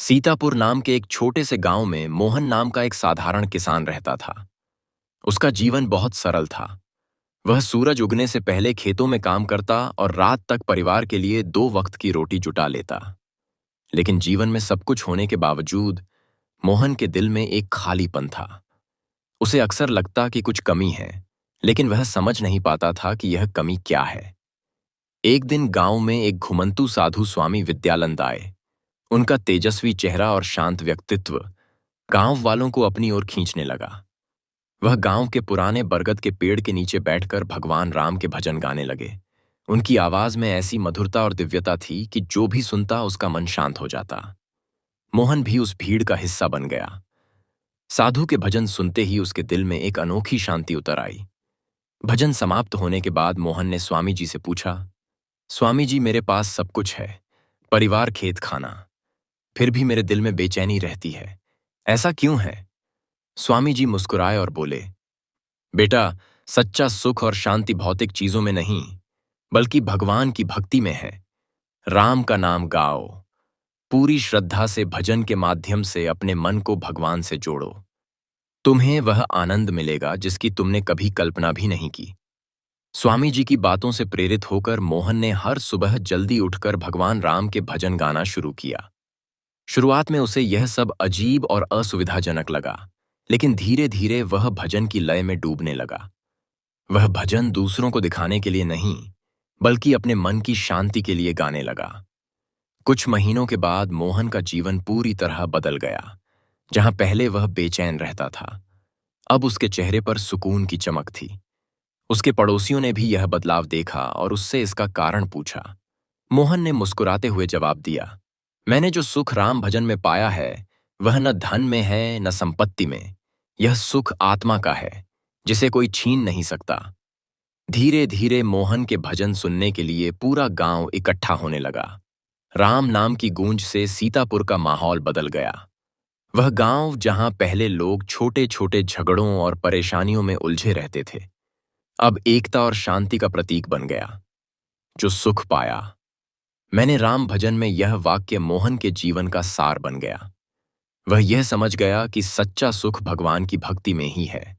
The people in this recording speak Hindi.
सीतापुर नाम के एक छोटे से गांव में मोहन नाम का एक साधारण किसान रहता था। उसका जीवन बहुत सरल था। वह सूरज उगने से पहले खेतों में काम करता और रात तक परिवार के लिए 2 वक्त की रोटी जुटा लेता। लेकिन जीवन में सब कुछ होने के बावजूद मोहन के दिल में एक खालीपन था। उसे अक्सर लगता कि कुछ कमी है, लेकिन वह समझ नहीं पाता था कि यह कमी क्या है। एक दिन गांव में एक घुमंतू साधु स्वामी विद्यानंद आए। उनका तेजस्वी चेहरा और शांत व्यक्तित्व गांव वालों को अपनी ओर खींचने लगा। वह गांव के पुराने बरगद के पेड़ के नीचे बैठकर भगवान राम के भजन गाने लगे। उनकी आवाज में ऐसी मधुरता और दिव्यता थी कि जो भी सुनता उसका मन शांत हो जाता। मोहन भी उस भीड़ का हिस्सा बन गया। साधु के भजन सुनते ही उसके दिल में एक अनोखी शांति उतर आई। भजन समाप्त होने के बाद मोहन ने स्वामी जी से पूछा, स्वामी जी, मेरे पास सब कुछ है, परिवार, खेत, खाना, फिर भी मेरे दिल में बेचैनी रहती है। ऐसा क्यों है? स्वामी जी मुस्कुराए और बोले, बेटा, सच्चा सुख और शांति भौतिक चीजों में नहीं, बल्कि भगवान की भक्ति में है। राम का नाम गाओ, पूरी श्रद्धा से भजन के माध्यम से अपने मन को भगवान से जोड़ो। तुम्हें वह आनंद मिलेगा जिसकी तुमने कभी कल्पना भी नहीं की। स्वामी जी की बातों से प्रेरित होकर मोहन ने हर सुबह जल्दी उठकर भगवान राम के भजन गाना शुरू किया। शुरुआत में उसे यह सब अजीब और असुविधाजनक लगा, लेकिन धीरे धीरे वह भजन की लय में डूबने लगा। वह भजन दूसरों को दिखाने के लिए नहीं, बल्कि अपने मन की शांति के लिए गाने लगा। कुछ महीनों के बाद मोहन का जीवन पूरी तरह बदल गया। जहां पहले वह बेचैन रहता था, अब उसके चेहरे पर सुकून की चमक थी। उसके पड़ोसियों ने भी यह बदलाव देखा और उससे इसका कारण पूछा। मोहन ने मुस्कुराते हुए जवाब दिया, मैंने जो सुख राम भजन में पाया है, वह न धन में है न संपत्ति में। यह सुख आत्मा का है, जिसे कोई छीन नहीं सकता। धीरे धीरे मोहन के भजन सुनने के लिए पूरा गांव इकट्ठा होने लगा। राम नाम की गूंज से सीतापुर का माहौल बदल गया। वह गांव जहां पहले लोग छोटे छोटे झगड़ों और परेशानियों में उलझे रहते थे, अब एकता और शांति का प्रतीक बन गया। जो सुख पाया, मैंने राम भजन में, यह वाक्य मोहन के जीवन का सार बन गया। वह यह समझ गया कि सच्चा सुख भगवान की भक्ति में ही है।